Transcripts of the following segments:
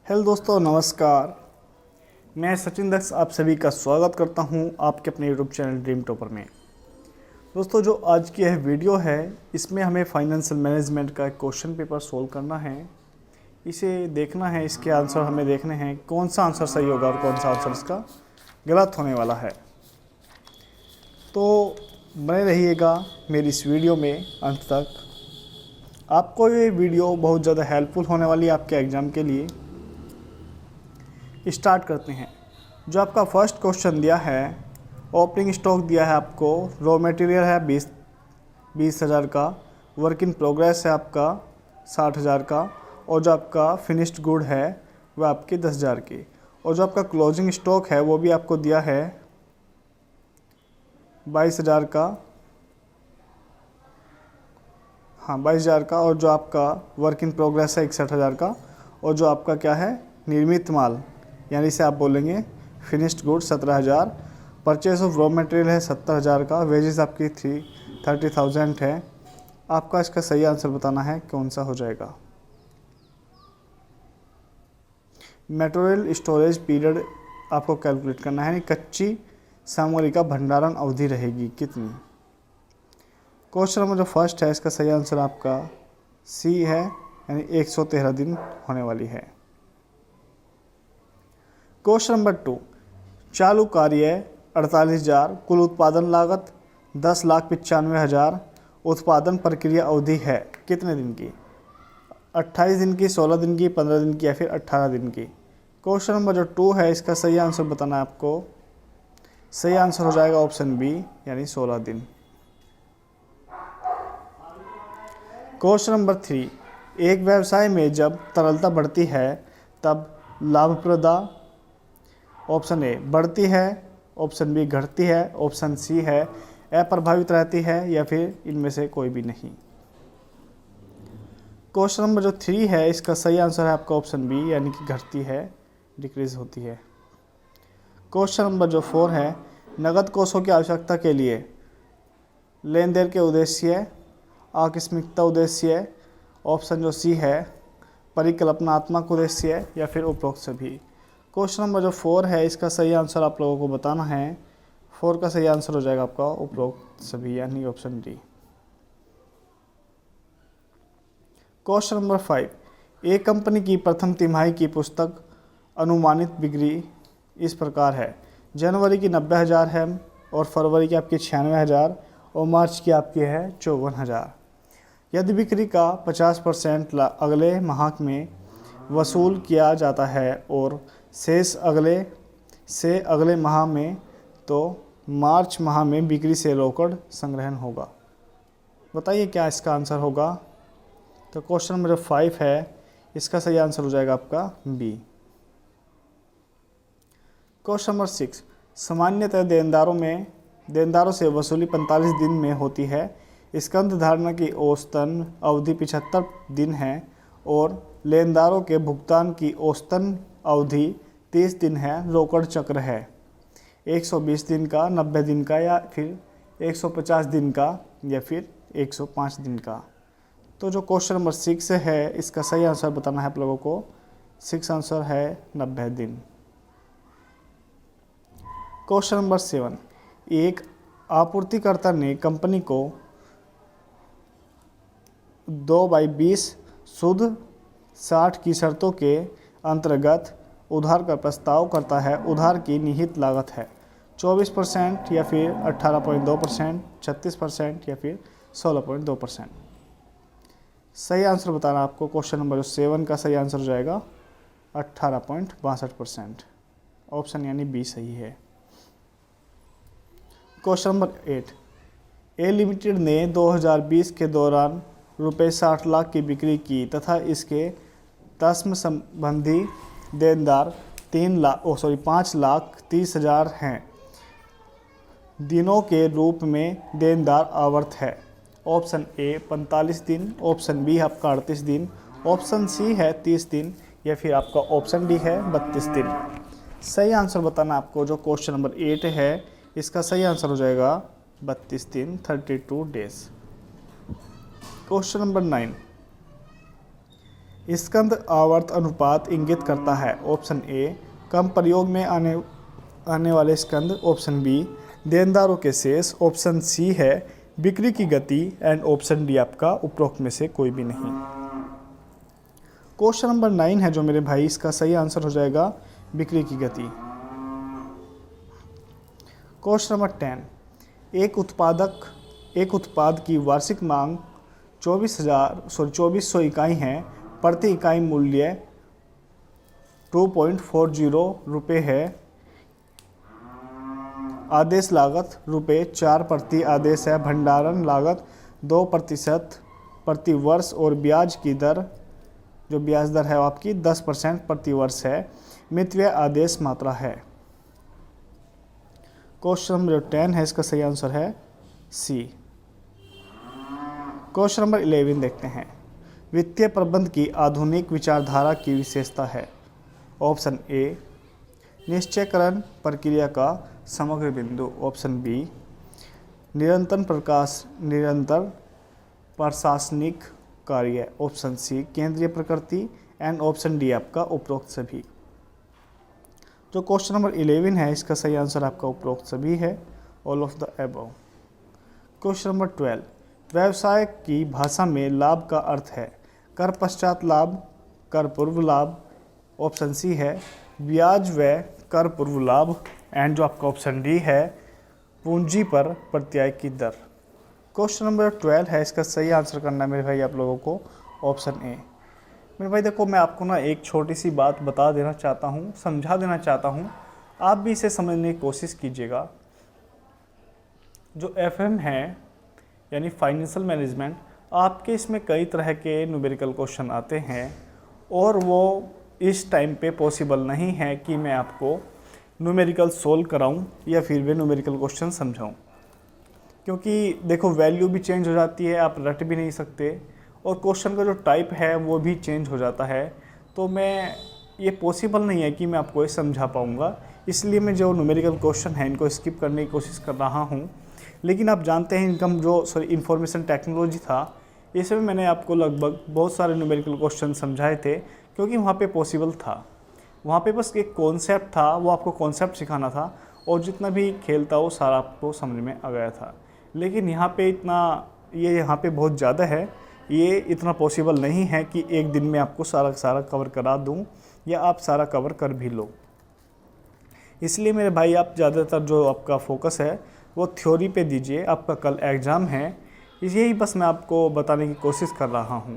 Hello दोस्तों, नमस्कार। मैं सचिन दक्ष आप सभी का स्वागत करता हूं आपके अपने यूट्यूब चैनल ड्रीम टॉपर में। दोस्तों, जो आज की यह वीडियो है इसमें हमें फाइनेंशियल मैनेजमेंट का एक क्वेश्चन पेपर सोल्व करना है। इसे देखना है, इसके आंसर हमें देखने हैं कौन सा आंसर सही होगा और कौन सा आंसर इसका गलत होने वाला है। तो बने रहिएगा मेरी इस वीडियो में अंत तक। आपको ये वीडियो बहुत ज़्यादा हेल्पफुल होने वाली है आपके एग्ज़ाम के लिए। स्टार्ट करते हैं। जो आपका फर्स्ट क्वेश्चन दिया है, ओपनिंग स्टॉक दिया है आपको, रॉ मटेरियल है 20,000 का, वर्क इन प्रोग्रेस है आपका 60,000 का, और जो आपका फिनिश्ड गुड है वह आपके 10,000 की, और जो आपका क्लोजिंग स्टॉक है वो भी आपको दिया है 22,000 का, हाँ 22,000 का, और जो आपका वर्क इन प्रोग्रेस है 61,000 का, और जो आपका क्या है निर्मित माल यानी इसे आप बोलेंगे finished good 17,000, purchase of raw material है 70,000 का, वेजेस आपकी 30,000 है। आपका इसका सही आंसर बताना है कौन सा हो जाएगा। मटेरियल स्टोरेज पीरियड आपको कैलकुलेट करना है, यानी कच्ची सामग्री का भंडारण अवधि रहेगी कितनी। क्वेश्चन नंबर जो फर्स्ट है इसका सही आंसर आपका सी है, यानी 113 दिन होने वाली है। क्वेश्चन नंबर 2, चालू कार्य 48,000, कुल उत्पादन लागत 10,95,000, उत्पादन प्रक्रिया अवधि है कितने दिन की, 28 दिन की, 16 दिन की, 15 दिन की या फिर 18 दिन की। क्वेश्चन नंबर जो 2 है इसका सही आंसर बताना है आपको। सही आंसर हो जाएगा ऑप्शन बी, यानी 16 दिन। क्वेश्चन नंबर 3, एक व्यवसाय में जब तरलता बढ़ती है तब लाभप्रदता ऑप्शन ए बढ़ती है, ऑप्शन बी घटती है, ऑप्शन सी है अप्रभावित रहती है, या फिर इनमें से कोई भी नहीं। क्वेश्चन नंबर जो 3 है इसका सही आंसर है आपका ऑप्शन बी, यानी कि घटती है, डिक्रीज होती है। क्वेश्चन नंबर जो 4 है, नगद कोषों की आवश्यकता के लिए लेन देन के उद्देश्य, आकस्मिकता उद्देश्य, ऑप्शन जो सी है परिकल्पनात्मक उद्देश्य, या फिर उपरोक्त सभी। क्वेश्चन नंबर जो 4 है इसका सही आंसर आप लोगों को बताना है। 4 का सही आंसर हो जाएगा आपका उपरोक्त सभी, यानी ऑप्शन डी। क्वेश्चन नंबर 5, एक कंपनी की प्रथम तिमाही की पुस्तक अनुमानित बिक्री इस प्रकार है, जनवरी की 90,000 है, और फरवरी की आपकी 96,000, और मार्च की आपकी है 54,000। यदि बिक्री का 50% अगले माह में वसूल किया जाता है और शेष अगले माह में, तो मार्च माह में बिक्री से रोकड़ संग्रहण होगा। बताइए क्या इसका आंसर होगा। तो क्वेश्चन नंबर 5 है इसका सही आंसर हो जाएगा आपका बी। क्वेश्चन नंबर 6, सामान्यतः देनदारों से वसूली 45 दिन में होती है, स्कंध धारणा की औसतन अवधि 75 दिन है, और लेनदारों के भुगतान की औसतन अवधि 30 दिन है। रोकड़ चक्र है 120 दिन का, 90 दिन का, या फिर 150 दिन का, या फिर 105 दिन का। तो जो क्वेश्चन नंबर 6 है इसका सही आंसर बताना है आप लोगों को। 6 आंसर है 90 दिन। क्वेश्चन नंबर 7, एक आपूर्तिकर्ता ने कंपनी को 2/20 शुद्ध 60 की शर्तों के अंतर्गत उधार का प्रस्ताव करता है। उधार की निहित लागत है 24% या फिर 18.2%, 36% या फिर 16.2%। सही आंसर बताना आपको। क्वेश्चन नंबर 7 का सही आंसर हो जाएगा 18.62%, ऑप्शन यानी बी सही है। क्वेश्चन नंबर 8, ए लिमिटेड ने 2020 के दौरान रुपये 60 लाख की बिक्री की तथा इसके तस्म संबंधी देनदार 5,30,000 हैं। दिनों के रूप में देनदार आवर्त है, ऑप्शन ए 45 दिन, ऑप्शन बी आपका 38 दिन, ऑप्शन सी है 30 दिन, या फिर आपका ऑप्शन डी है 32 दिन। सही आंसर बताना आपको। जो क्वेश्चन नंबर 8 है इसका सही आंसर हो जाएगा 32 दिन, 32 डेज। क्वेश्चन नंबर 9, स्कंद आवर्त अनुपात इंगित करता है? ऑप्शन ए कम प्रयोग में आने वाले स्कंद, ऑप्शन बी देनदारों के शेष, ऑप्शन सी है बिक्री की गति एंड ऑप्शन डी आपका उपरोक्त में से कोई भी नहीं। क्वेश्चन नंबर 9 है जो मेरे भाई, इसका सही आंसर हो जाएगा बिक्री की गति। क्वेश्चन नंबर 10, एक उत्पाद की वार्षिक मांग 2400 इकाई है, प्रति इकाई मूल्य 2.40 रुपये है, आदेश लागत रुपये 4 प्रति आदेश है, भंडारण लागत 2% प्रति वर्ष और ब्याज की दर, जो ब्याज दर है वो आपकी 10% प्रति वर्ष है, मितव्यय आदेश मात्रा है। क्वेश्चन नंबर 10 है, इसका सही आंसर है सी। क्वेश्चन नंबर 11 देखते हैं। वित्तीय प्रबंध की आधुनिक विचारधारा की विशेषता है? ऑप्शन ए निश्चयकरण प्रक्रिया का समग्र बिंदु, ऑप्शन बी निरंतर प्रशासनिक कार्य, ऑप्शन सी केंद्रीय प्रकृति एंड ऑप्शन डी आपका उपरोक्त सभी। जो क्वेश्चन नंबर 11 है, इसका सही आंसर आपका उपरोक्त सभी है, all of the above. Question number 12, व्यवसाय की भाषा में लाभ का अर्थ है? कर पश्चात लाभ, कर पूर्व लाभ, ऑप्शन सी है ब्याज व कर पूर्व लाभ एंड जो आपका ऑप्शन डी है पूंजी पर प्रत्याय की दर। क्वेश्चन नंबर 12 है, इसका सही आंसर करना है मेरे भाई आप लोगों को, ऑप्शन ए। मेरे भाई देखो, मैं आपको ना एक छोटी सी बात बता देना चाहता हूँ, समझा देना चाहता हूँ, आप भी इसे समझने की कोशिश कीजिएगा। जो FM है यानी फाइनेंशियल मैनेजमेंट, आपके इसमें कई तरह के न्यूमेरिकल क्वेश्चन आते हैं और वो इस टाइम पे पॉसिबल नहीं है कि मैं आपको न्यूमेरिकल सोल्व कराऊं या फिर वे न्यूमेरिकल क्वेश्चन समझाऊं, क्योंकि देखो वैल्यू भी चेंज हो जाती है, आप रट भी नहीं सकते, और क्वेश्चन का जो टाइप है वो भी चेंज हो जाता है, तो मैं ये पॉसिबल नहीं है कि मैं आपको ये समझा पाऊँगा, इसलिए मैं जो न्यूमेरिकल क्वेश्चन है इनको स्किप करने की कोशिश कर रहा हूँ। लेकिन आप जानते हैं इंफॉर्मेशन टेक्नोलॉजी था, इसमें मैंने आपको लगभग बहुत सारे न्यूमेरिकल क्वेश्चन समझाए थे, क्योंकि वहाँ पे पॉसिबल था, वहाँ पे बस एक कॉन्सेप्ट था, वो आपको कॉन्सेप्ट सिखाना था और जितना भी खेल था वो सारा आपको समझ में आ गया था। लेकिन यहाँ पे यहाँ पे बहुत ज़्यादा है, ये इतना पॉसिबल नहीं है कि एक दिन में आपको सारा कवर करा दूँ या आप सारा कवर कर भी लो। इसलिए मेरे भाई आप ज़्यादातर जो आपका फोकस है वो थ्योरी पे दीजिए, आपका कल एग्ज़ाम है, यही बस मैं आपको बताने की कोशिश कर रहा हूँ,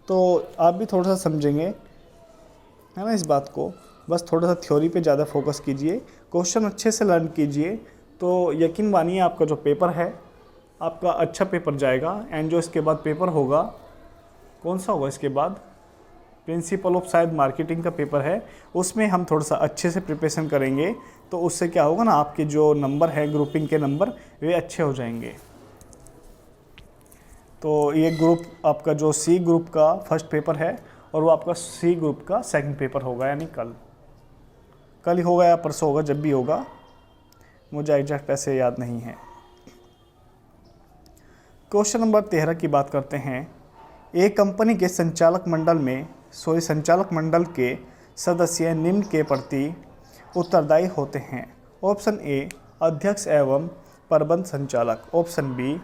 तो आप भी थोड़ा सा समझेंगे, है ना, इस बात को। बस थोड़ा सा थ्योरी पे ज़्यादा फोकस कीजिए, क्वेश्चन अच्छे से लर्न कीजिए, तो यकीन मानिए आपका जो पेपर है आपका अच्छा पेपर जाएगा। एंड जो इसके बाद पेपर होगा, कौन सा होगा इसके बाद, प्रिंसिपल ऑफ शायद मार्केटिंग का पेपर है, उसमें हम थोड़ा सा अच्छे से प्रिपरेशन करेंगे, तो उससे क्या होगा ना, आपके जो नंबर है ग्रुपिंग के नंबर वे अच्छे हो जाएंगे। तो ये ग्रुप आपका जो सी ग्रुप का फर्स्ट पेपर है और वो आपका सी ग्रुप का सेकंड पेपर होगा, यानी कल ही होगा या परसों होगा, जब भी होगा, मुझे एग्जैक्ट पैसे याद नहीं है। क्वेश्चन नंबर 13 की बात करते हैं। एक कंपनी के संचालक मंडल के सदस्य निम्न के प्रति उत्तरदायी होते हैं? ऑप्शन ए अध्यक्ष एवं प्रबंध संचालक, ऑप्शन बी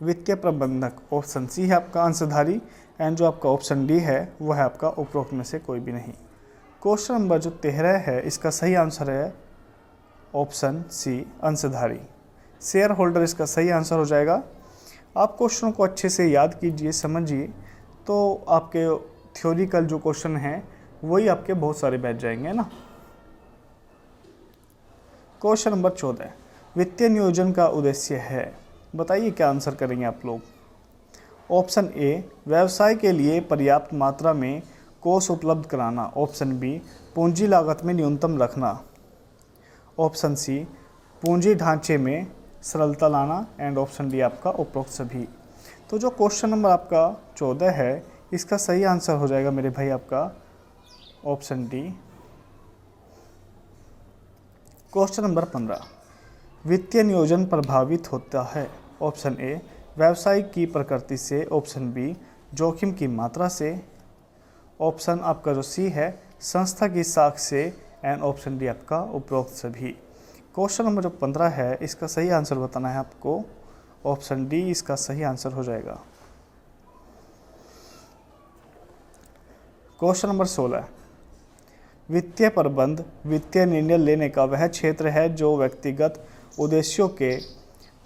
वित्तीय प्रबंधक, ऑप्शन सी है आपका अंशधारी एंड जो आपका ऑप्शन डी है वो है आपका उपरोक्त में से कोई भी नहीं। क्वेश्चन नंबर जो 13 है, इसका सही आंसर है ऑप्शन सी अंशधारी, शेयर होल्डर इसका सही आंसर हो जाएगा। आप क्वेश्चनों को अच्छे से याद कीजिए, समझिए, तो आपके थ्योरिकल जो क्वेश्चन हैं वही आपके बहुत सारे बैठ जाएंगे ना। क्वेश्चन नंबर 14, वित्तीय नियोजन का उद्देश्य है? बताइए क्या आंसर करेंगे आप लोग। ऑप्शन ए व्यवसाय के लिए पर्याप्त मात्रा में कोष उपलब्ध कराना, ऑप्शन बी पूंजी लागत में न्यूनतम रखना, ऑप्शन सी पूंजी ढांचे में सरलता लाना एंड ऑप्शन डी आपका उपरोक्त सभी। तो जो क्वेश्चन नंबर आपका 14 है, इसका सही आंसर हो जाएगा मेरे भाई आपका ऑप्शन डी। क्वेश्चन नंबर 15, वित्तीय नियोजन प्रभावित होता है? ऑप्शन ए व्यवसाय की प्रकृति से, ऑप्शन बी जोखिम की मात्रा से, ऑप्शन आपका जो सी है संस्था की साख से, एंड ऑप्शन डी आपका उपरोक्त सभी। क्वेश्चन नंबर जो 15 है इसका सही आंसर बताना है आपको, ऑप्शन डी इसका सही आंसर हो जाएगा। क्वेश्चन नंबर 16, वित्तीय प्रबंध वित्तीय निर्णय लेने का वह क्षेत्र है जो व्यक्तिगत उद्देश्यों के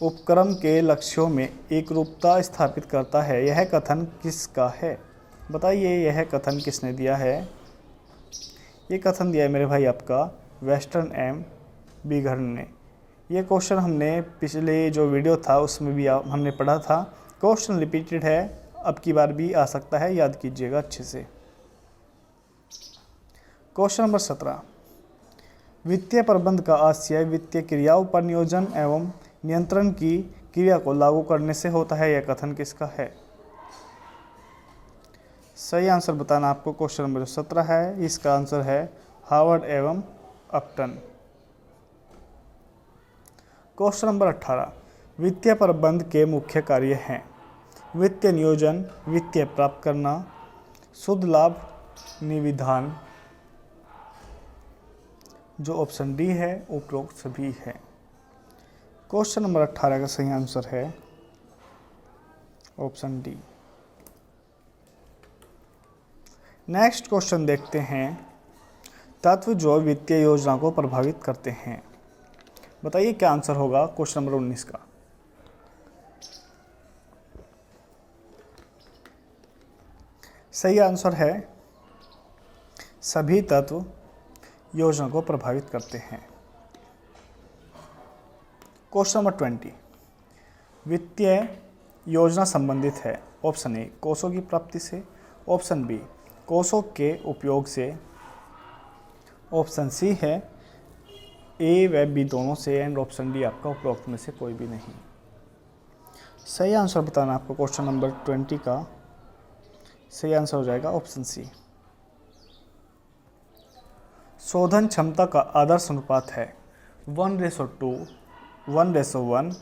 उपक्रम के लक्ष्यों में एकरूपता स्थापित करता है। यह कथन किसका है? बताइए यह कथन किसने दिया है? ये कथन दिया है मेरे भाई आपका वेस्टर्न एम बिघर्न ने। ये क्वेश्चन हमने पिछले जो वीडियो था उसमें भी हमने पढ़ा था। क्वेश्चन रिपीटेड है, अब की बार भी आ सकता है, याद कीजिएगा अच्छे से। क्वेश्चन नंबर 17, वित्तीय प्रबंध का आशय वित्तीय क्रियाओं पर नियोजन एवं नियंत्रण की क्रिया को लागू करने से होता है। यह कथन किसका है? सही आंसर बताना आपको। क्वेश्चन नंबर 17 है, इसका आंसर है हार्वर्ड एवं अपटन। क्वेश्चन नंबर 18, वित्तीय प्रबंध के मुख्य कार्य हैं वित्तीय नियोजन, वित्तीय प्राप्त करना, शुद्ध लाभ निविधान। जो ऑप्शन डी है उपरोक्त सभी है। क्वेश्चन नंबर 18 का सही आंसर है ऑप्शन डी। नेक्स्ट क्वेश्चन देखते हैं, तत्व जो वित्तीय योजना को प्रभावित करते हैं। बताइए क्या आंसर होगा क्वेश्चन नंबर 19 का। सही आंसर है सभी तत्व योजना को प्रभावित करते हैं। क्वेश्चन नंबर 20, वित्तीय योजना संबंधित है। ऑप्शन ए कोषों की प्राप्ति से, ऑप्शन बी कोषों के उपयोग से, ऑप्शन सी है ए व बी दोनों से, एंड ऑप्शन डी आपका उपरोक्त में से कोई भी नहीं। सही आंसर बताना आपको क्वेश्चन नंबर 20 का। सही आंसर हो जाएगा ऑप्शन सी। शोधन क्षमता का आदर्श अनुपात है 1:2, 1:1,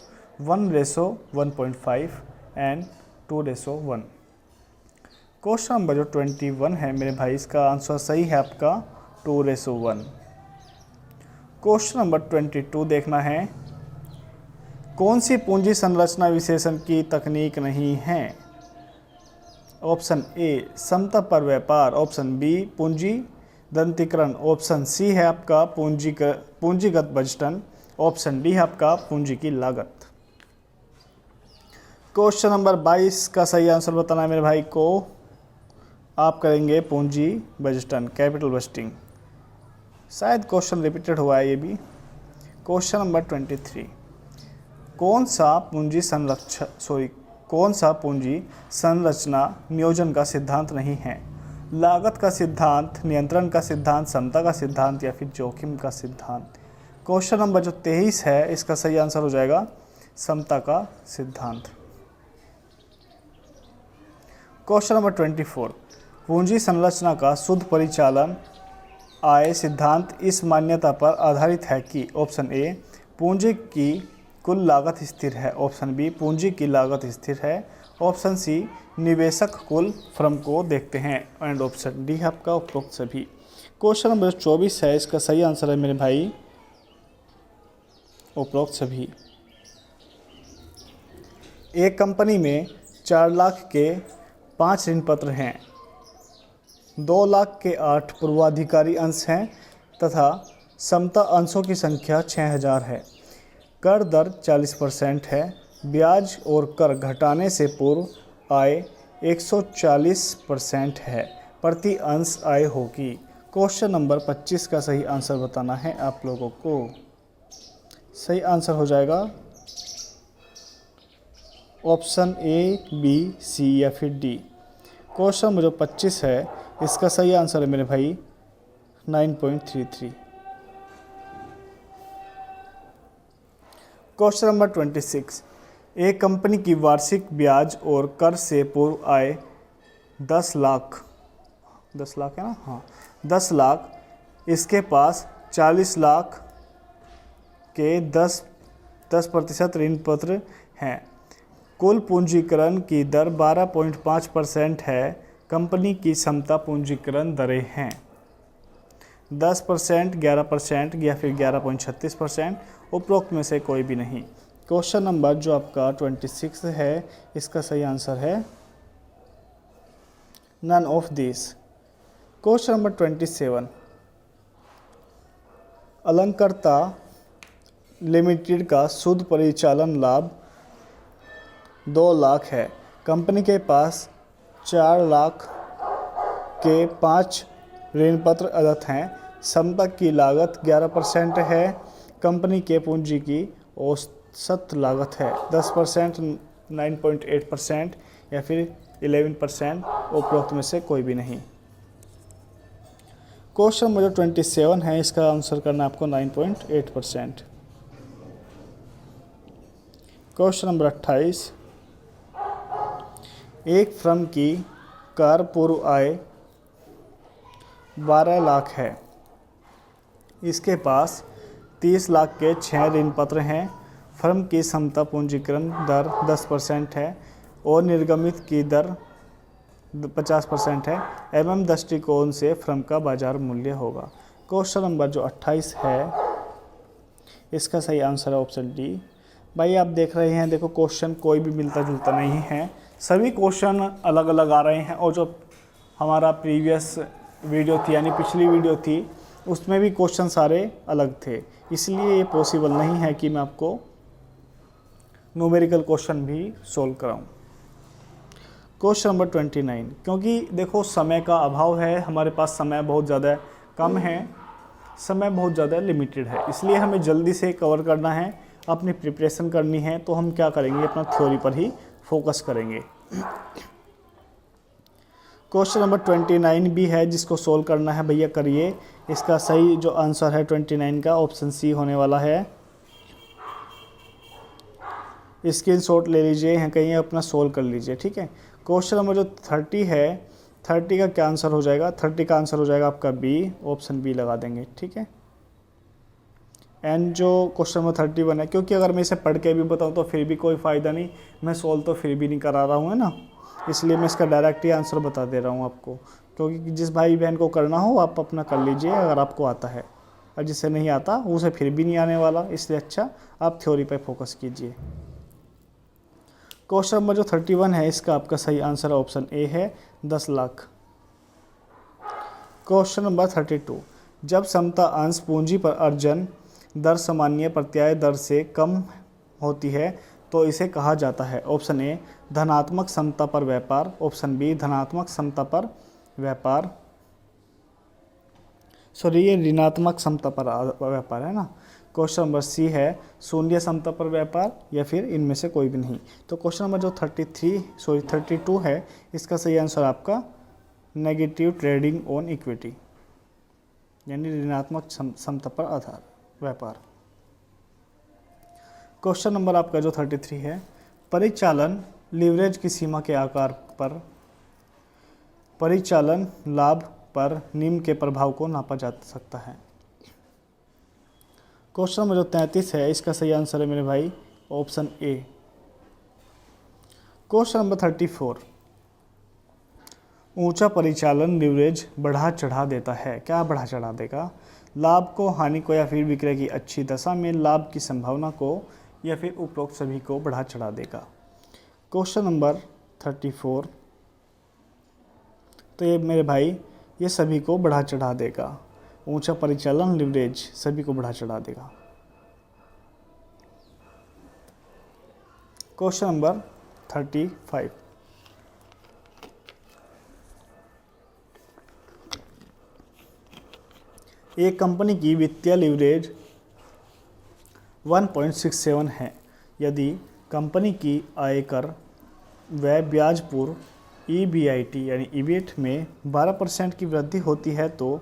1:1.5 एंड 2:1। क्वेश्चन नंबर जो 21 है मेरे भाई, इसका आंसर सही है आपका 2:1। क्वेश्चन नंबर 22 देखना है, कौन सी पूंजी संरचना विश्लेषण की तकनीक नहीं है? ऑप्शन ए समता पर व्यापार, ऑप्शन बी पूंजी दंतीकरण, ऑप्शन सी है आपका पूंजीगत बजटन, ऑप्शन डी है आपका पूंजी की लागत। क्वेश्चन नंबर 22 का सही आंसर बताना है मेरे भाई को। आप करेंगे पूंजी बजटन, कैपिटल बजटिंग। शायद क्वेश्चन रिपीटेड हुआ है ये भी। क्वेश्चन नंबर 23, कौन सा पूंजी संरचना नियोजन का सिद्धांत नहीं है? लागत का सिद्धांत, नियंत्रण का सिद्धांत, समता का सिद्धांत या फिर जोखिम का सिद्धांत। क्वेश्चन नंबर जो 23 है इसका सही आंसर हो जाएगा समता का सिद्धांत। क्वेश्चन नंबर 24, पूंजी संरचना का शुद्ध परिचालन आय सिद्धांत इस मान्यता पर आधारित है कि ऑप्शन ए पूंजी की कुल लागत स्थिर है, ऑप्शन बी पूंजी की लागत स्थिर है, ऑप्शन सी निवेशक कुल फर्म को देखते हैं, एंड ऑप्शन डी आपका उपरोक्त सभी। क्वेश्चन नंबर 24 है, इसका सही आंसर है मेरे भाई उपरोक्त सभी। एक कंपनी में 4 लाख के 5 ऋण पत्र हैं, 2 लाख के 8 पूर्वाधिकारी अंश हैं तथा समता अंशों की संख्या 6000 है। कर दर 40% है। ब्याज और कर घटाने से पूर्व आय 140% है। प्रति अंश आय होगी। क्वेश्चन नंबर 25 का सही आंसर बताना है आप लोगों को। सही आंसर हो जाएगा ऑप्शन ए, बी, सी या फिर डी। क्वेश्चन नंबर जो 25 है इसका सही आंसर है मेरे भाई 9.33। क्वेश्चन नंबर 26, एक कंपनी की वार्षिक ब्याज और कर से पूर्व आय 10 लाख है ना, हाँ 10 लाख, इसके पास 40 लाख के 10% ऋण पत्र हैं। कुल पूंजीकरण की दर 12.5% है। कंपनी की क्षमता पूंजीकरण दरें हैं 10%, 11% या फिर 11.36%, उपरोक्त में से कोई भी नहीं। क्वेश्चन नंबर जो आपका 26 है, इसका सही आंसर है none of this. Question number 27, Alankarta limited का शुद्ध परिचालन लाभ 2 लाख है। कंपनी के पास 4 लाख के 5 ऋण पत्र अदत्त हैं। संपत्ति की लागत 11% है। कंपनी के पूंजी की औसत लागत है 10%, 9.8% या फिर 11%, उपरोक्त में से कोई भी नहीं। क्वेश्चन नंबर जो 27 है, इसका आंसर करना आपको 9.8%। क्वेश्चन नंबर 28, एक फर्म की कर पूर्व आय 12 लाख है। इसके पास 30 लाख के 6 ऋण पत्र हैं। फर्म की क्षमता पूंजीकरण दर 10% है और निर्गमित की दर 50% है एवं दृष्टिकोण से फर्म का बाजार मूल्य होगा। क्वेश्चन नंबर जो 28 है, इसका सही आंसर है ऑप्शन डी। भाई आप देख रहे हैं, देखो क्वेश्चन कोई भी मिलता जुलता नहीं है, सभी क्वेश्चन अलग अलग आ रहे हैं। और जो हमारा प्रीवियस वीडियो थी यानी पिछली वीडियो थी, उसमें भी क्वेश्चन सारे अलग थे, इसलिए ये पॉसिबल नहीं है कि मैं आपको न्यूमेरिकल क्वेश्चन भी सोल्व कराऊं। क्वेश्चन नंबर 29, क्योंकि देखो समय का अभाव है, हमारे पास समय बहुत ज़्यादा कम है, समय बहुत ज़्यादा लिमिटेड है, इसलिए हमें जल्दी से कवर करना है, अपनी प्रिपरेशन करनी है। तो हम क्या करेंगे, अपना थ्योरी पर ही फोकस करेंगे। क्वेश्चन नंबर 29 भी है, जिसको सोल्व करना है भैया करिए। इसका सही जो आंसर है 29 का ऑप्शन सी होने वाला है। स्क्रीनशॉट ले लीजिए, यहाँ कहीं अपना सोल्व कर लीजिए, ठीक है। क्वेश्चन नंबर जो 30 है, 30 का क्या आंसर हो जाएगा, 30 का आंसर हो जाएगा आपका बी, ऑप्शन बी लगा देंगे, ठीक है। एंड जो क्वेश्चन नंबर 31 है, क्योंकि अगर मैं इसे पढ़ के भी बताऊँ तो फिर भी कोई फ़ायदा नहीं, मैं सोल्व तो फिर भी नहीं करा रहा हूँ, है ना, इसलिए मैं इसका डायरेक्ट ही आंसर बता दे रहा हूँ आपको। क्योंकि जिस भाई बहन को करना हो आप अपना कर लीजिए अगर आपको आता है, और जिसे नहीं आता उसे फिर भी नहीं आने वाला, इसलिए अच्छा आप थ्योरी पे फोकस कीजिए। क्वेश्चन नंबर जो 31 है, इसका आपका सही आंसर ऑप्शन ए है 10 लाख। क्वेश्चन नंबर 32, जब समता अंश पूंजी पर अर्जन दर सामान्य प्रत्याय दर से कम होती है तो इसे कहा जाता है। ऑप्शन ए धनात्मक समता पर व्यापार, ऑप्शन बी धनात्मक समता पर व्यापार, सॉरी ये ऋणात्मक समता पर व्यापार है ना। क्वेश्चन नंबर सी है शून्य समता पर व्यापार, या फिर इनमें से कोई भी नहीं। तो क्वेश्चन नंबर जो 32 है, इसका सही आंसर आपका नेगेटिव ट्रेडिंग ऑन इक्विटी, यानी ऋणात्मक समता पर आधार व्यापार। क्वेश्चन नंबर आपका जो 33 है, परिचालन लीवरेज की सीमा के आकार पर परिचालन लाभ पर निम्न के प्रभाव को नापा जा सकता है। क्वेश्चन नंबर जो 33 है, इसका सही आंसर है मेरे भाई ऑप्शन ए। क्वेश्चन नंबर 34, ऊंचा परिचालन लीवरेज बढ़ा चढ़ा देता है। क्या बढ़ा चढ़ा देगा, लाभ को, हानि को, या फिर विक्रय की अच्छी दशा में लाभ की संभावना को, या फिर उपरोक्त सभी को बढ़ा चढ़ा देगा। क्वेश्चन नंबर 34, तो ये मेरे भाई ये सभी को बढ़ा चढ़ा देगा। ऊंचा परिचालन लीवरेज सभी को बढ़ा चढ़ा देगा। क्वेश्चन नंबर 35, एक कंपनी की वित्तीय लीवरेज 1.67 है। यदि कंपनी की आयकर व ब्याज पूर्व EBIT यानी EBIT में 12% की वृद्धि होती है तो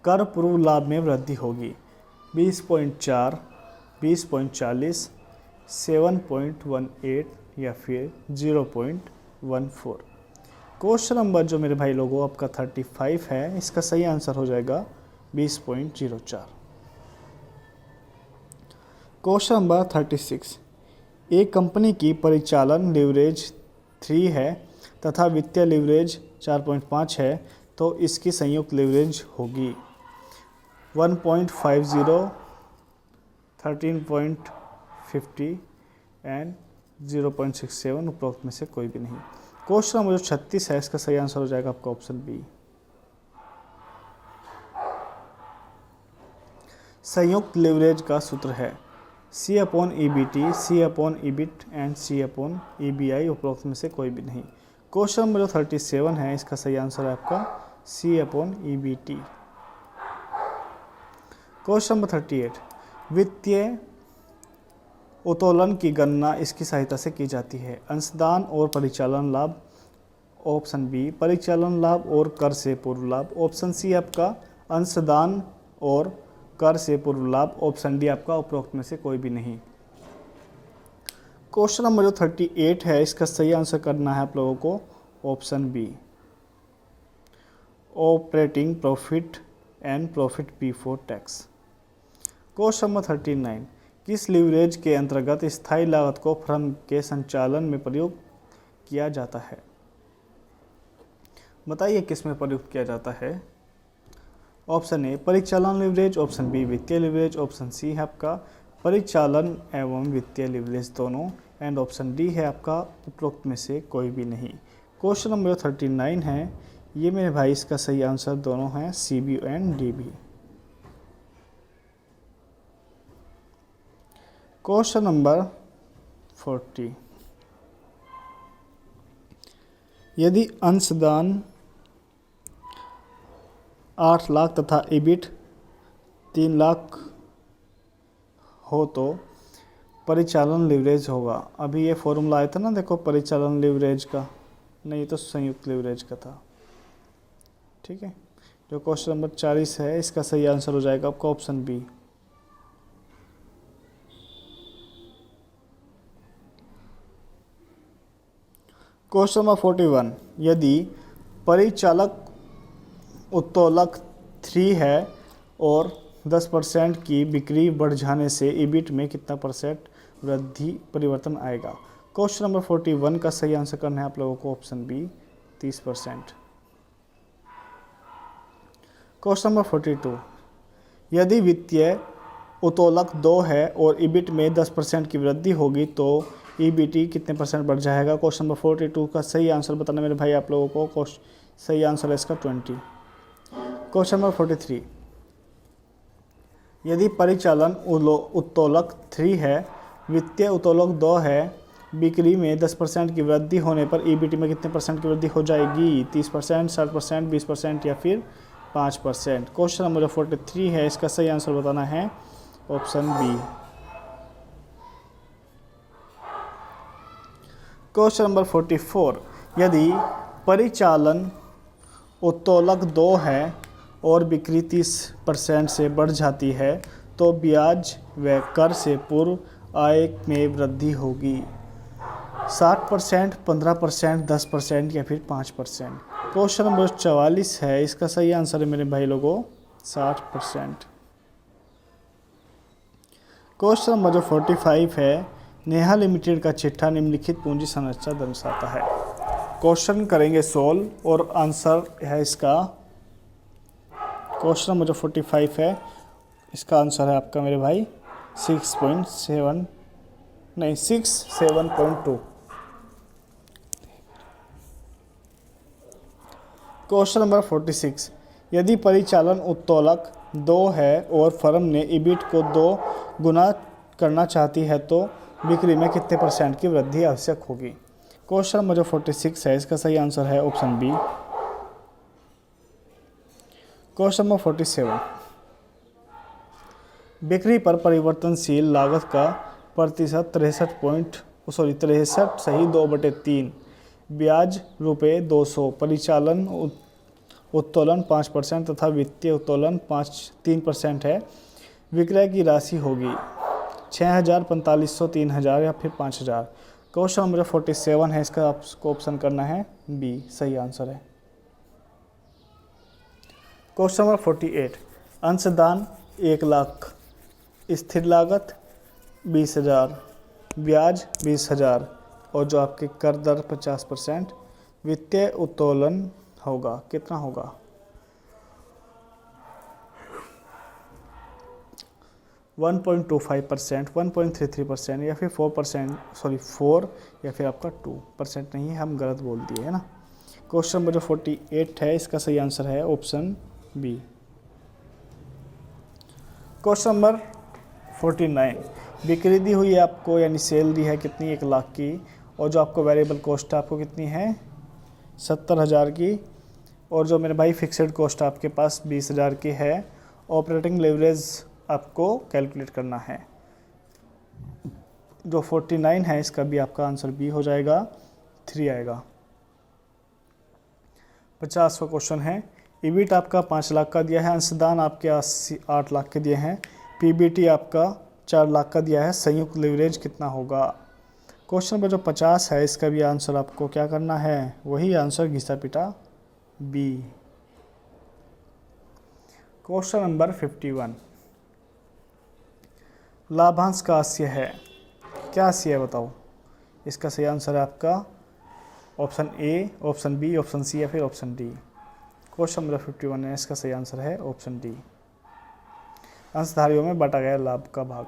कर पूर्व लाभ में वृद्धि होगी 20.4, 20.40, 7.18 या फिर 0.14। क्वेश्चन नंबर जो मेरे भाई लोगों आपका 35 है, इसका सही आंसर हो जाएगा 20.04। क्वेश्चन नंबर 36, एक कंपनी की परिचालन लीवरेज 3 है तथा वित्तीय लीवरेज 4.5 है तो इसकी संयुक्त लीवरेज होगी 1.50, 13.50 एंड 0.67, उपरोक्त में से कोई भी नहीं। क्वेश्चन नंबर जो 36 है इसका सही आंसर हो जाएगा आपका ऑप्शन बी। संयुक्त लीवरेज का सूत्र है C/EBT, C/EBIT एंड C/EBI, उपरोक्त में से कोई भी नहीं। क्वेश्चन नंबर जो 37 है इसका सही आंसर है आपका C/EBT। क्वेश्चन नंबर 38, वित्तीय उत्तोलन की गणना इसकी सहायता से की जाती है। अंशदान और परिचालन लाभ, ऑप्शन बी परिचालन लाभ और कर से पूर्व लाभ, ऑप्शन सी आपका अंशदान और कर से पूर्व लाभ, ऑप्शन डी आपका उपरोक्त में से कोई भी नहीं। क्वेश्चन नंबर जो 38 है इसका सही आंसर करना है आप लोगों को option B, operating profit and profit before tax. Question number 39, किस लीवरेज के अंतर्गत स्थायी लागत को फर्म के संचालन में प्रयोग किया जाता है? बताइए किस में प्रयुक्त किया जाता है। ऑप्शन ए परिचालन लीवरेज, ऑप्शन बी वित्तीय लीवरेज, ऑप्शन सी है आपका परिचालन एवं वित्तीय लीवरेज दोनों, एंड ऑप्शन डी है आपका उपरोक्त में से कोई भी नहीं। क्वेश्चन नंबर 39 है ये मेरे भाई इसका सही आंसर दोनों हैं सी बी एंड डी भी। क्वेश्चन नंबर 40, यदि अंशदान 8 लाख तथा EBIT 3 लाख हो तो परिचालन लीवरेज होगा। अभी ये फॉर्मूला आया था ना, देखो परिचालन लीवरेज का, नहीं तो संयुक्त लीवरेज का था। ठीक है, जो क्वेश्चन नंबर 40 है इसका सही आंसर हो जाएगा आपका ऑप्शन बी। क्वेश्चन नंबर 41, यदि परिचालक उत्तोलक 3 है और 10% की बिक्री बढ़ जाने से EBIT में कितना परसेंट वृद्धि परिवर्तन आएगा? क्वेश्चन नंबर 41 का सही आंसर करना है आप लोगों को ऑप्शन बी 30%। क्वेश्चन नंबर 42, यदि वित्तीय उत्तोलक 2 है और EBIT में 10% की वृद्धि होगी तो EBT कितने परसेंट बढ़ जाएगा? क्वेश्चन नंबर 42 का सही आंसर बताना मेरे भाई आप लोगों को। सही आंसर है इसका 20। क्वेश्चन नंबर 43, यदि परिचालन उत्तोलक 3 है, वित्तीय उत्तोलक 2 है, बिक्री में 10% की वृद्धि होने पर EBT में कितने परसेंट की वृद्धि हो जाएगी? 30%, 60%, 20% या फिर 5%। क्वेश्चन नंबर 43 है इसका सही आंसर बताना है ऑप्शन बी। क्वेश्चन नंबर 44, यदि परिचालन उत्तोलक 2 है और बिक्री 30% से बढ़ जाती है तो ब्याज व कर से पूर्व आय में वृद्धि होगी। 60%, 15%, 10% या फिर 5%। क्वेश्चन नंबर 44 है इसका सही आंसर है मेरे भाई लोगों 60%। क्वेश्चन नंबर जो 45 है, नेहा लिमिटेड का चिट्ठा निम्नलिखित पूंजी संरचना दर्शाता है। क्वेश्चन करेंगे सोल्व और आंसर है इसका, क्वेश्चन नंबर जो 45 है इसका आंसर है आपका मेरे भाई 67.2। क्वेश्चन नंबर 46, यदि परिचालन उत्तोलक 2 है और फर्म ने EBIT को 2 गुना करना चाहती है तो बिक्री में कितने परसेंट की वृद्धि आवश्यक होगी? क्वेश्चन नंबर जो 46 है इसका सही आंसर है ऑप्शन बी। क्वेश्चन नंबर 47, बिक्री पर परिवर्तनशील लागत का प्रतिशत 63 ब्याज ₹200, परिचालन उत्तोलन 5% तथा वित्तीय उत्तोलन 3% है। विक्रय की राशि होगी 6,000, 4500, 3,000 या फिर 5,000। क्वेश्चन नंबर 47 है इसका आपको ऑप्शन करना है बी, सही आंसर है। क्वेश्चन नंबर 48, अंशदान 1 लाख, स्थिर लागत 20,000, ब्याज 20,000 और जो आपके कर दर 50%। वित्तीय उत्तोलन होगा, कितना होगा? 1.25%, 1.33% या फिर 4%, सॉरी 4 या फिर आपका 2% नहीं है, हम गलत बोल दिए है ना। क्वेश्चन नंबर जो 48 है इसका सही आंसर है ऑप्शन बी। क्वेश्चन नंबर 49, बिक्री दी हुई है आपको यानी सेल दी है कितनी? 1 लाख की, और जो आपको वेरिएबल कॉस्ट है आपको कितनी है? 70,000 की, और जो मेरे भाई फिक्स्ड कॉस्ट आपके पास 20,000 की है। ऑपरेटिंग लेवरेज आपको कैलकुलेट करना है। जो 49 है इसका भी आपका आंसर बी हो जाएगा, 3 आएगा। 50वां क्वेश्चन है, ईबिट आपका 5 लाख का दिया है, अंशदान आपके 8 लाख के दिए हैं, पीबीटी आपका 4 लाख का दिया है, संयुक्त लेवरेज कितना होगा? क्वेश्चन नंबर जो 50 है इसका भी आंसर आपको क्या करना है? वही आंसर घिसा पिटा बी। क्वेश्चन नंबर 51, लाभांश का आशय है, क्या आशय है बताओ? इसका सही आंसर है आपका option A, option B, option C या फिर ऑप्शन डी। क्वेश्चन नंबर 51 है, इसका सही आंसर है ऑप्शन डी। अंशधारियों में बांटा गया लाभ का भाग।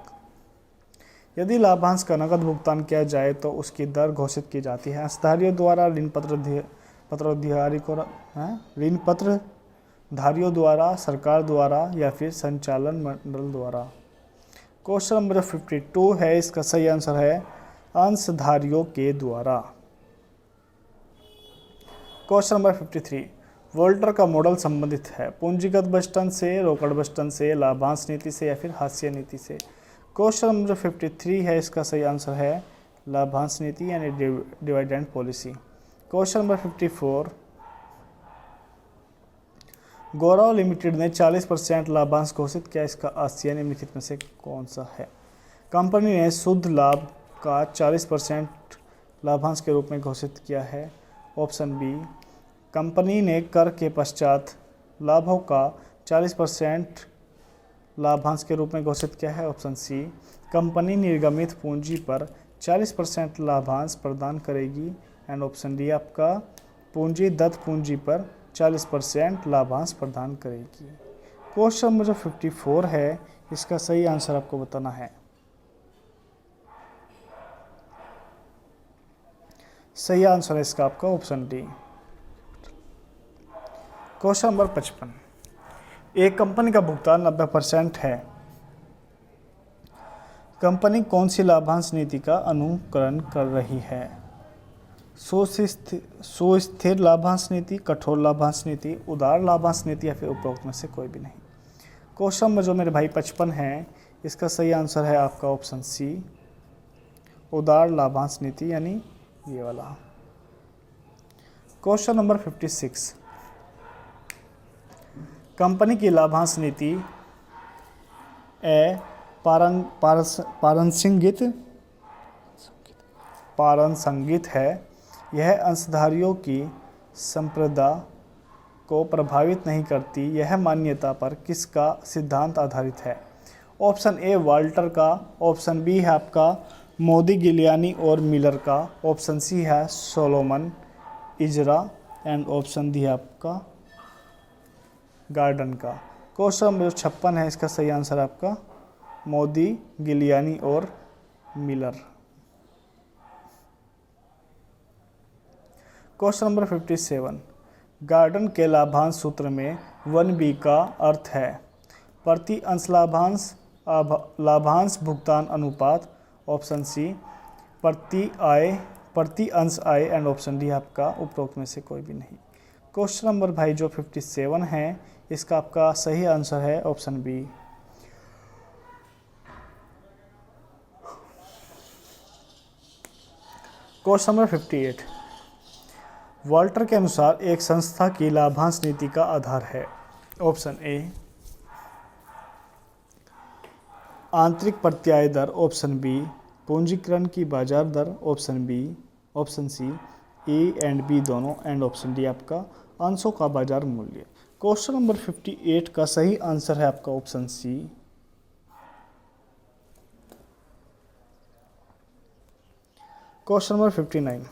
यदि लाभांश का नकद भुगतान किया जाए तो उसकी दर घोषित की जाती है। अंशधारियों द्वारा ऋण पत्रधारियों द्वारा, सरकार द्वारा या फिर संचालन मंडल द्वारा। क्वेश्चन नंबर 52 है, इसका सही आंसर है अंशधारियों के द्वारा। क्वेश्चन नंबर 53, वोल्टर का मॉडल संबंधित है पूंजीगत बजटन से, रोकड़ बजटन से, लाभांश नीति से या फिर हाशिया नीति से। क्वेश्चन नंबर 53 है, इसका सही आंसर है लाभांश नीति यानी डिविडेंड पॉलिसी। क्वेश्चन नंबर 54, गौरव लिमिटेड ने 40% लाभांश घोषित किया, इसका आशय निम्नलिखित में से कौन सा है? कंपनी ने शुद्ध लाभ का 40% लाभांश के रूप में घोषित किया है, ऑप्शन बी। कंपनी ने कर के पश्चात लाभों का 40% लाभांश के रूप में घोषित किया है, ऑप्शन सी। कंपनी निर्गमित पूंजी पर 40% लाभांश प्रदान करेगी, एंड ऑप्शन डी आपका पूंजीगत पूंजी पर 40% लाभांश प्रदान करेगी। क्वेश्चन नंबर जो 54 है इसका सही आंसर आपको बताना है। सही आंसर है इसका आपका ऑप्शन डी। क्वेश्चन नंबर 55, एक कंपनी का भुगतान 90% है, कंपनी कौन सी लाभांश नीति का अनुकरण कर रही है? सुस्थिर लाभांश नीति, कठोर लाभांश नीति, उदार लाभांश नीति या फिर उपरोक्त में से कोई भी नहीं। क्वेश्चन नंबर जो मेरे भाई 55 है इसका सही आंसर है आपका ऑप्शन सी, उदार लाभांश नीति यानी ये वाला। क्वेश्चन नंबर 56, कंपनी की लाभांश नीति पारंसंगित है, यह अंशधारियों की संप्रदा को प्रभावित नहीं करती, यह मान्यता पर किसका सिद्धांत आधारित है? ऑप्शन ए वाल्टर का, ऑप्शन बी है आपका मोदी, गिलियानी और मिलर का, ऑप्शन सी है Solomon Ijra, and option D है आपका गार्डन का। क्वेश्चन नंबर 56 है, इसका सही आंसर आपका मोदी, गिलियानी और मिलर। क्वेश्चन नंबर 57, गार्डन के लाभांश सूत्र में 1B का अर्थ है प्रति अंश लाभांश भुगतान अनुपात, ऑप्शन सी प्रति अंश आय, एंड ऑप्शन डी आपका उपरोक्त में से कोई भी नहीं। क्वेश्चन नंबर भाई जो 57 है इसका आपका सही आंसर है option B. Question number 58, Walter के अनुसार एक संस्था की लाभांश नीति का आधार है, ऑप्शन ए आंतरिक प्रत्याय दर, ऑप्शन बी पूंजीकरण की बाजार दर, option B, option C A and B दोनों, एंड ऑप्शन डी आपका अंशों का बाजार मूल्य। क्वेश्चन नंबर 58 का सही आंसर है आपका option C question number 59,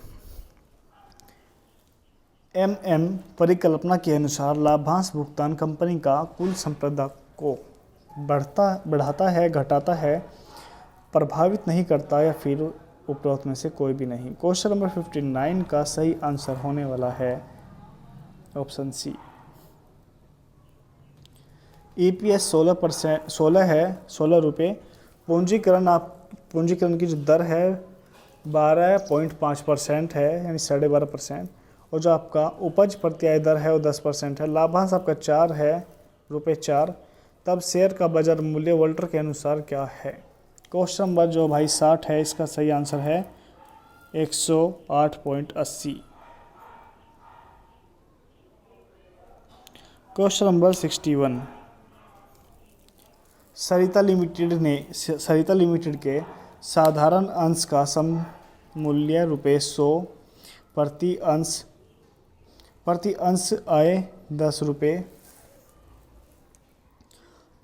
MM परिकल्पना के अनुसार लाभांश भुगतान कंपनी का कुल संपदा को बढ़ाता है, घटाता है, प्रभावित नहीं करता या फिर उपरोक्त में से कोई भी नहीं। क्वेश्चन नंबर 59 का सही आंसर होने वाला है ऑप्शन सी। EPS 16 है, 16 रुपये। पूंजीकरण की जो दर है 12.5% है, यानी 12.5%। और जो आपका उपज प्रत्याय दर है वो 10% है। लाभांश आपका 4 है, ₹4। तब शेयर का बाजार मूल्य वोल्टर के अनुसार क्या है? क्वेश्चन नंबर जो भाई 60 है, इसका सही आंसर है 108.80। क्वेश्चन नंबर 61, सरिता लिमिटेड के साधारण अंश का सम मूल्य ₹100 प्रति अंश आय 10 रुपये।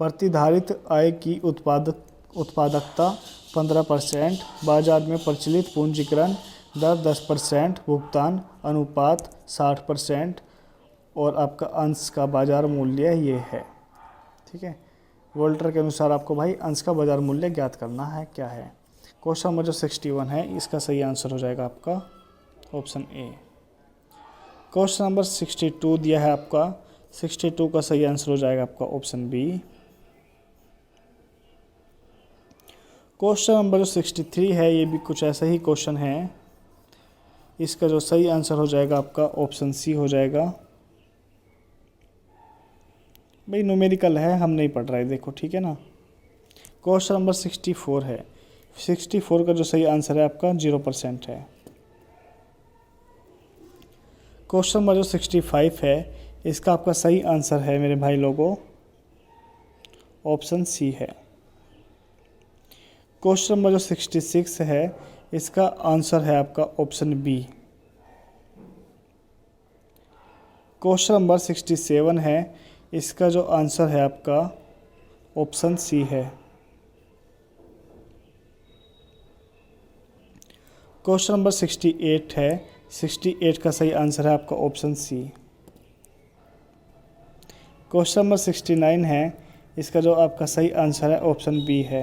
प्रतिधारित आय की उत्पादकता 15%, बाजार में प्रचलित पूंजीकरण दर 10%, भुगतान अनुपात 60% और आपका अंश का बाजार मूल्य ये है। ठीक है, वोल्टर के अनुसार आपको भाई अंश का बाजार मूल्य ज्ञात करना है, क्या है। क्वेश्चन नंबर जो 61 है, इसका सही आंसर हो जाएगा आपका ऑप्शन ए। क्वेश्चन नंबर 62 दिया है आपका, 62 का सही आंसर हो जाएगा आपका ऑप्शन बी। क्वेश्चन नंबर जो 63 है, ये भी कुछ ऐसा ही क्वेश्चन है। इसका जो सही आंसर हो जाएगा आपका ऑप्शन सी हो जाएगा। भाई न्यूमेरिकल है, हम नहीं पढ़ रहे, देखो ठीक है ना। क्वेश्चन नंबर 64 है, 64 का जो सही आंसर है आपका 0% है। क्वेश्चन नंबर जो 65 है, इसका आपका सही आंसर है मेरे भाई लोगों ऑप्शन सी है। क्वेश्चन नंबर जो 66 है, इसका आंसर है आपका ऑप्शन बी। क्वेश्चन नंबर 67 है, इसका जो आंसर है आपका ऑप्शन सी है। क्वेश्चन नंबर 68 है, 68 का सही आंसर है आपका ऑप्शन सी। क्वेश्चन नंबर 69 है, इसका जो आपका सही आंसर है ऑप्शन बी है।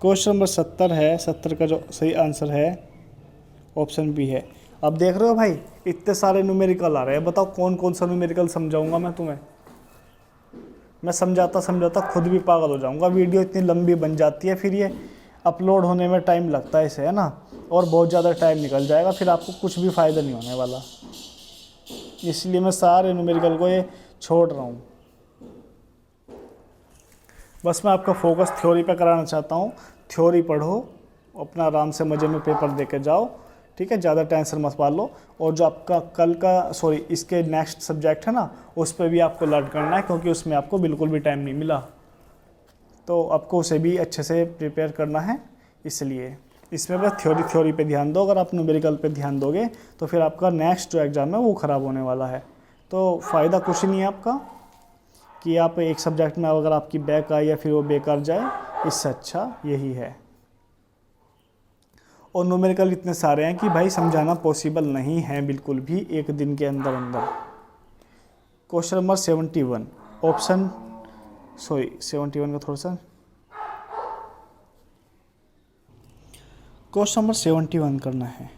क्वेश्चन नंबर 70 है, 70 का जो सही आंसर है ऑप्शन बी है। अब देख रहे हो भाई, इतने सारे न्यूमेरिकल आ रहे हैं, बताओ कौन कौन सा न्यूमेरिकल समझाऊंगा मैं तुम्हें। मैं समझाता खुद भी पागल हो जाऊंगा, वीडियो इतनी लंबी बन जाती है, फिर ये अपलोड होने में टाइम लगता है इसे, है ना, और बहुत ज़्यादा टाइम निकल जाएगा, फिर आपको कुछ भी फ़ायदा नहीं होने वाला। इसलिए मैं सारे न्यूमेरिकल को ये छोड़ रहा हूँ। बस मैं आपका फोकस थ्योरी पे कराना चाहता हूँ। थ्योरी पढ़ो, अपना आराम से मज़े में पेपर दे के जाओ, ठीक है, ज़्यादा टेंशन मत पाल लो। और जो आपका कल का इसके नेक्स्ट सब्जेक्ट है ना, उस पर भी आपको लर्न करना है, क्योंकि उसमें आपको बिल्कुल भी टाइम नहीं मिला, तो आपको उसे भी अच्छे से प्रिपेयर करना है। इसलिए इसमें बस थ्योरी पे ध्यान दो। अगर आप न्यूमेरिकल पे ध्यान दोगे तो फिर आपका नेक्स्ट जो एग्ज़ाम है वो ख़राब होने वाला है। तो फ़ायदा कुछ नहीं है आपका कि आप एक सब्जेक्ट में अगर आपकी बैक आए या फिर वो बेकार जाए, इससे अच्छा यही है। और न्यूमेरिकल इतने सारे हैं कि भाई समझाना पॉसिबल नहीं है बिल्कुल भी एक दिन के अंदर अंदर। क्वेश्चन नंबर 71 71 का थोड़ा सा, क्वेश्चन नंबर 71 करना है।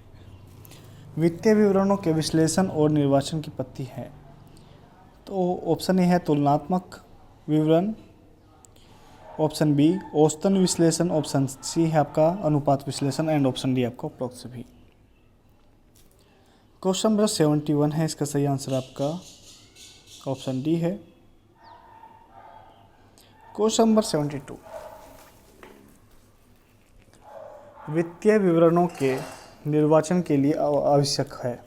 वित्तीय विवरणों के विश्लेषण और निर्वाचन की पद्धति है। तो ऑप्शन ए है तुलनात्मक विवरण, ऑप्शन बी औसतन विश्लेषण, ऑप्शन सी है आपका अनुपात विश्लेषण, एंड ऑप्शन डी आपका उपरोक्त सभी। क्वेश्चन नंबर 71 है, इसका सही आंसर आपका ऑप्शन डी है। क्वेश्चन नंबर 72 वित्तीय विवरणों के निर्वाचन के लिए आवश्यक है।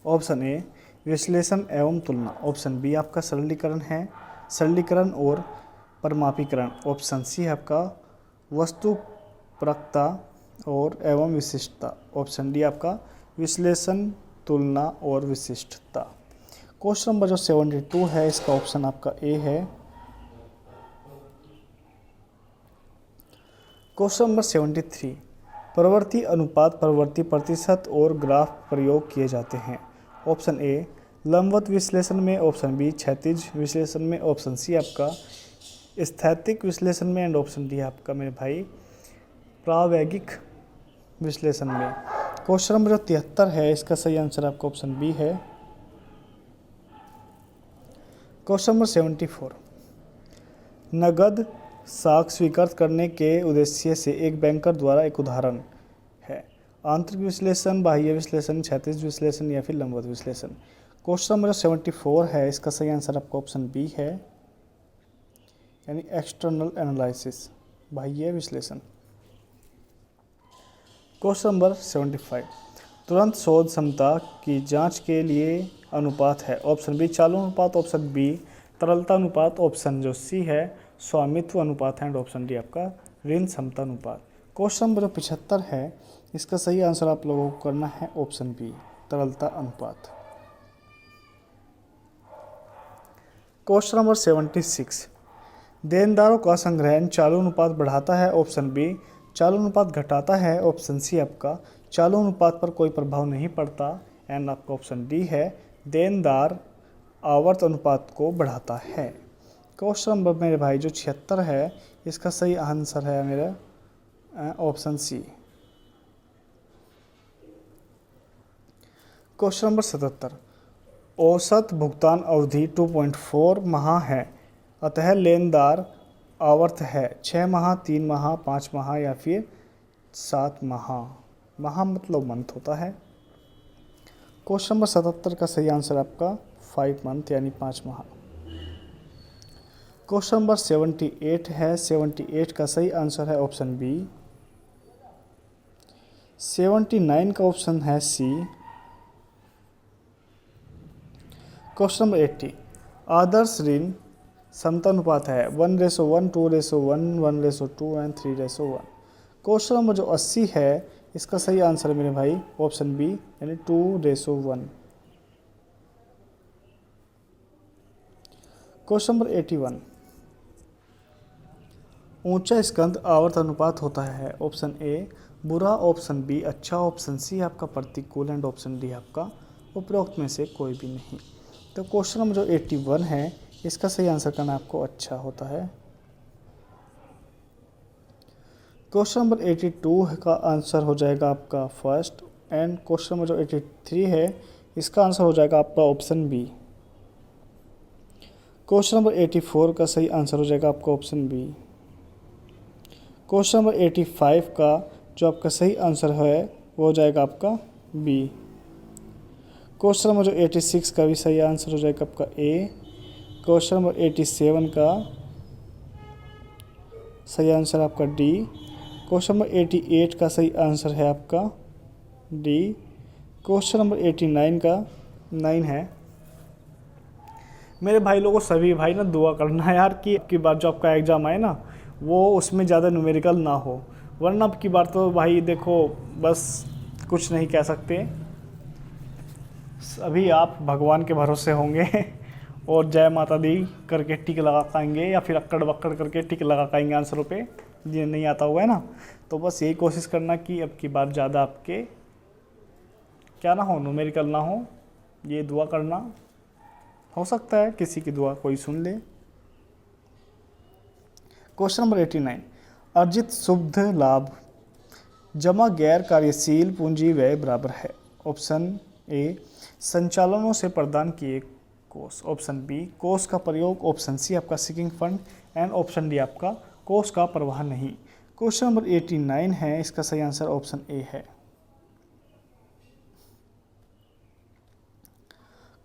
ऑप्शन ए विश्लेषण एवं तुलना, ऑप्शन बी आपका सरलीकरण और परमापीकरण, ऑप्शन सी है आपका वस्तुपरकता और एवं विशिष्टता, ऑप्शन डी आपका विश्लेषण, तुलना और विशिष्टता। क्वेश्चन नंबर जो 72 है, इसका ऑप्शन आपका ए है। क्वेश्चन नंबर 73 प्रवृत्ति अनुपात, प्रवृत्ति प्रतिशत और ग्राफ प्रयोग किए जाते हैं। ऑप्शन ए लंबवत विश्लेषण में, ऑप्शन बी क्षैतिज विश्लेषण में, ऑप्शन सी आपका स्थैतिक विश्लेषण में एंड ऑप्शन डी आपका मेरे भाई प्रावैगिक विश्लेषण में। क्वेश्चन नंबर 73 है, इसका सही आंसर आपका ऑप्शन बी है। क्वेश्चन नंबर 74, नगद साख स्वीकृत करने के उद्देश्य से एक बैंकर द्वारा एक उदाहरण है। आंतरिक विश्लेषण, बाह्य विश्लेषण, क्षैतिज विश्लेषण या फिर लंबवत विश्लेषण। क्वेश्चन नंबर 74 है, इसका सही आंसर आपका ऑप्शन बी है, यानी एक्सटर्नल एनालिसिस, बाह्य विश्लेषण। क्वेश्चन नंबर 75, तुरंत शोध क्षमता की जांच के लिए अनुपात है। ऑप्शन बी चालू अनुपात, ऑप्शन बी तरलता अनुपात, ऑप्शन जो सी है स्वामित्व अनुपात है एंड ऑप्शन डी आपका ऋण क्षमता अनुपात। क्वेश्चन नंबर 75 है, इसका सही आंसर आप लोगों को करना है ऑप्शन बी तरलता अनुपात। क्वेश्चन नंबर 76, देनदारों का संग्रहण चालू अनुपात बढ़ाता है। ऑप्शन बी चालू अनुपात घटाता है, ऑप्शन सी आपका चालू अनुपात पर कोई प्रभाव नहीं पड़ता एंड आपका ऑप्शन डी है देनदार आवर्त अनुपात को बढ़ाता है। क्वेश्चन नंबर मेरे भाई जो 76 है, इसका सही आंसर है मेरा ऑप्शन सी। क्वेश्चन नंबर 77, औसत भुगतान अवधि 2.4 माह है, अतः लेनदार आवर्त है 6 माह, 3 माह, 5 माह या फिर 7 माह। माह मतलब मंथ होता है। क्वेश्चन नंबर 77 का सही आंसर आपका 5 मंथ यानी 5 माह। क्वेश्चन नंबर 78 है, 78 का सही आंसर है ऑप्शन बी। 79 का ऑप्शन है सी। क्वेश्चन नंबर 80, आदर्श ऋण क्षमता अनुपात है 1:1, 2:1, 1:2 एंड 3:1। क्वेश्चन नंबर जो 80 है, इसका सही आंसर है मेरे भाई ऑप्शन बी यानी 2:1। क्वेश्चन नंबर 81, ऊंचा स्कंद आवर्त अनुपात होता है। ऑप्शन ए बुरा, ऑप्शन बी अच्छा, ऑप्शन सी आपका प्रतिकूल एंड ऑप्शन डी आपका उपरोक्त में से कोई भी नहीं। तो क्वेश्चन नंबर जो 81 है, इसका सही आंसर करना आपको अच्छा होता है। क्वेश्चन नंबर 82 का आंसर हो जाएगा आपका फर्स्ट एंड क्वेश्चन नंबर जो 83 है, इसका आंसर हो जाएगा आपका ऑप्शन बी। क्वेश्चन नंबर 84 का सही आंसर हो जाएगा आपका ऑप्शन बी। क्वेश्चन नंबर 85 का जो आपका सही आंसर है वो हो जाएगा आपका बी। क्वेश्चन नंबर जो 86 का भी सही आंसर हो जाएगा आपका ए। क्वेश्चन नंबर 87 का सही आंसर आपका डी। क्वेश्चन नंबर 88 का सही आंसर है आपका डी। क्वेश्चन नंबर 89 का 9 है। मेरे भाई लोगों सभी भाई ना दुआ करना है यार कि अब की बार जो आपका एग्ज़ाम आए ना वो उसमें ज़्यादा न्यूमेरिकल ना हो, वरना अब की बार तो भाई देखो बस कुछ नहीं कह सकते। अभी आप भगवान के भरोसे होंगे और जय माता दी करके टिक लगा पाएंगे या फिर अक्कड़ बक्कड़ करके टिक लगा पाएंगे आंसरों पे, जिन्हें नहीं आता हुआ है ना। तो बस यही कोशिश करना कि अब की बार ज़्यादा आपके क्या ना हो, न्यूमेरिकल ना हो, ये दुआ करना। हो सकता है किसी की दुआ कोई सुन ले। क्वेश्चन नंबर 89, अर्जित शुद्ध लाभ जमा गैर कार्यशील पूंजी व्यय बराबर है। ऑप्शन ए संचालनों से प्रदान किए कोष, ऑप्शन बी कोष का प्रयोग, ऑप्शन सी आपका seeking fund and option D आपका कोष का प्रवाह नहीं। क्वेश्चन नंबर 89 है, इसका सही आंसर ऑप्शन ए है।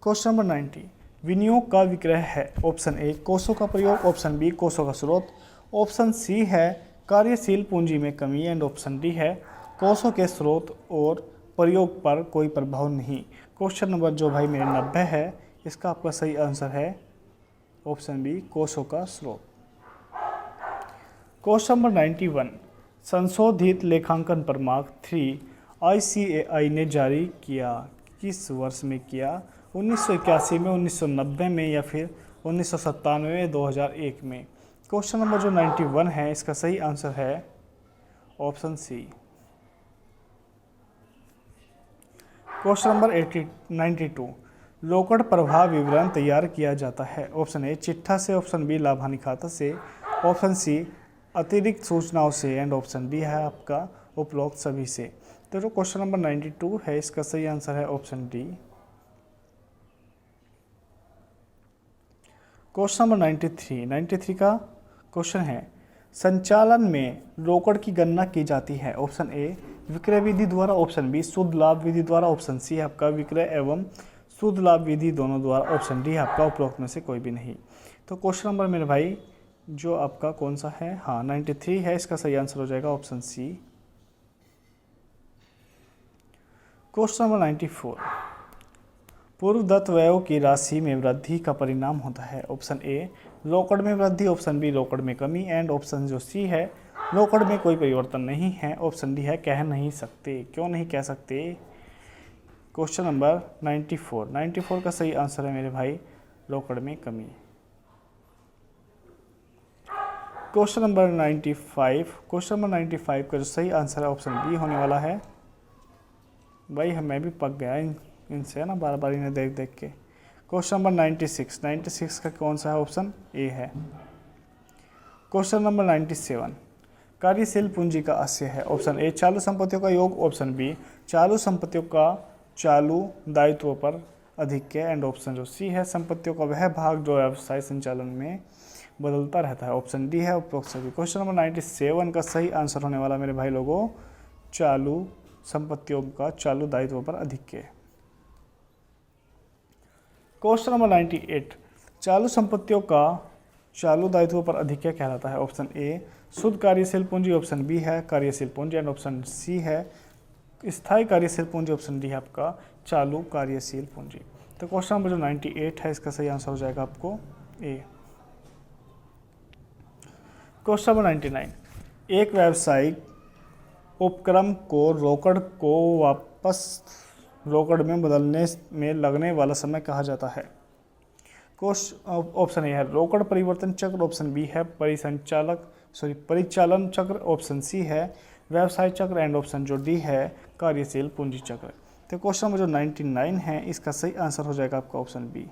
क्वेश्चन नंबर 90, विनियोग का विक्रय है। ऑप्शन ए कोषों का प्रयोग, ऑप्शन बी कोषों का स्रोत, ऑप्शन सी है कार्यशील पूंजी में कमी एंड ऑप्शन डी है कोषों के स्रोत और प्रयोग पर कोई प्रभाव नहीं। क्वेश्चन नंबर जो भाई मेरे 90 है, इसका आपका सही आंसर है ऑप्शन बी कोषों का स्रोत। क्वेश्चन नंबर 91, संशोधित लेखांकन प्रमाण 3 ICAI ने जारी किया किस वर्ष में किया? 1981 में, 1990 में या फिर 1997 में, 2001 में। क्वेश्चन नंबर जो 91 है, इसका सही आंसर है ऑप्शन सी। क्वेश्चन नंबर 92, रोकड़ प्रवाह विवरण तैयार किया जाता है। ऑप्शन ए चिट्ठा से, ऑप्शन बी लाभ हानि खाता से, ऑप्शन सी अतिरिक्त सूचनाओं से एंड ऑप्शन बी है आपका उपरोक्त सभी से। तो जो क्वेश्चन नंबर 92 है इसका सही आंसर है ऑप्शन डी। क्वेश्चन नंबर 93 का क्वेश्चन है संचालन में रोकड़ की गणना की जाती है। ऑप्शन ए विक्रय विधि द्वारा, ऑप्शन बी शुद्ध लाभ विधि द्वारा, ऑप्शन सी है आपका विक्रय एवं शुद्ध लाभ विधि दोनों द्वारा, ऑप्शन डी है आपका उपरोक्त में से कोई भी नहीं। तो क्वेश्चन नंबर मेरे भाई जो आपका कौन सा है, हाँ 93 है, इसका सही आंसर हो जाएगा option C. Question number 94, Purvadatta व्ययों की राशि में वृद्धि का परिणाम होता है। ऑप्शन ए रोकड़ में वृद्धि, ऑप्शन बी रोकड़ में कमी एंड ऑप्शन जो सी है रोकड़ में कोई परिवर्तन नहीं है, ऑप्शन डी है कह नहीं सकते। क्यों नहीं कह सकते? क्वेश्चन नंबर 94 का सही आंसर है मेरे भाई रोकड़ में कमी। क्वेश्चन नंबर 95 का जो सही आंसर है ऑप्शन बी होने वाला है। भाई मैं भी पक गया इनसे ना, बार बार इन्हें देख देख के। क्वेश्चन नंबर 96 का कौन सा है? ऑप्शन ए है। क्वेश्चन नंबर 97, कार्यशील पूंजी का आशय है। ऑप्शन ए चालू संपत्तियों का योग, ऑप्शन बी चालू संपत्तियों का चालू दायित्वों पर अधिक्य एंड ऑप्शन जो सी है संपत्तियों का वह भाग जो व्यवसाय संचालन में बदलता रहता है, ऑप्शन डी है उपरोक्त सभी। क्वेश्चन नंबर 97 का सही आंसर होने वाला मेरे भाई लोगों चालू संपत्तियों का चालू दायित्वों पर अधिक्य। क्वेश्चन नंबर 98, चालू संपत्तियों का चालू दायित्वों पर अधिक्य कहलाता है। ऑप्शन ए शुद्ध कार्यशील पूंजी, ऑप्शन बी है कार्यशील पूंजी एंड ऑप्शन सी है स्थायी कार्यशील पूंजी, ऑप्शन डी है आपका चालू कार्यशील पूंजी। तो क्वेश्चन नंबर जो 98 है इसका सही आंसर हो जाएगा आपको ए। क्वेश्चन नंबर 99, एक व्यावसायिक उपक्रम को रोकड़ को वापस रोकड़ में बदलने में लगने वाला समय कहा जाता है। ऑप्शन ए है रोकड़ परिवर्तन चक्र, ऑप्शन बी है परिचालन चक्र, ऑप्शन सी है व्यवसाय चक्र एंड ऑप्शन जो डी है कार्यशील पूंजी चक्र। तो क्वेश्चन नंबर जो 99 है इसका सही आंसर हो जाएगा आपका ऑप्शन बी।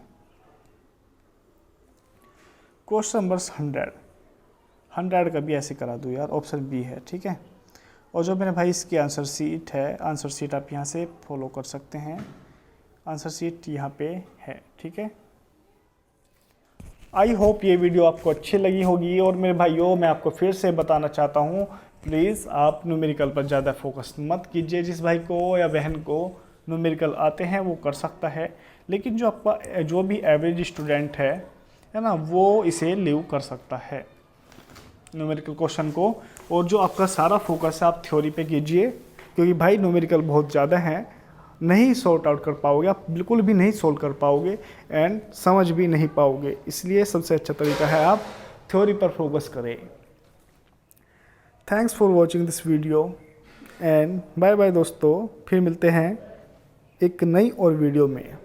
क्वेश्चन नंबर 100 का भी ऐसे करा दूँ यार, ऑप्शन बी है, ठीक है। और जो मेरे भाई इसकी आंसर शीट है, आंसर शीट आप यहाँ से फॉलो कर सकते हैं, आंसर शीट यहाँ पे है, ठीक है। आई होप ये वीडियो आपको अच्छी लगी होगी। और मेरे भाइयों मैं आपको फिर से बताना चाहता हूँ प्लीज़ आप न्यूमेरिकल पर ज़्यादा फोकस मत कीजिए। जिस भाई को या बहन को न्यूमेरिकल आते हैं वो कर सकता है, लेकिन जो आपका जो भी एवरेज स्टूडेंट है ना, वो इसे लीव कर सकता है न्यूमेरिकल क्वेश्चन को। और जो आपका सारा फोकस है आप थ्योरी पे कीजिए, क्योंकि भाई न्यूमेरिकल बहुत ज़्यादा है, नहीं सॉर्ट आउट कर पाओगे आप, बिल्कुल भी नहीं सोल्व कर पाओगे एंड समझ भी नहीं पाओगे। इसलिए सबसे अच्छा तरीका है आप थ्योरी पर फोकस करें। Thanks for watching this video and bye bye दोस्तों, फिर मिलते हैं एक नई और वीडियो में।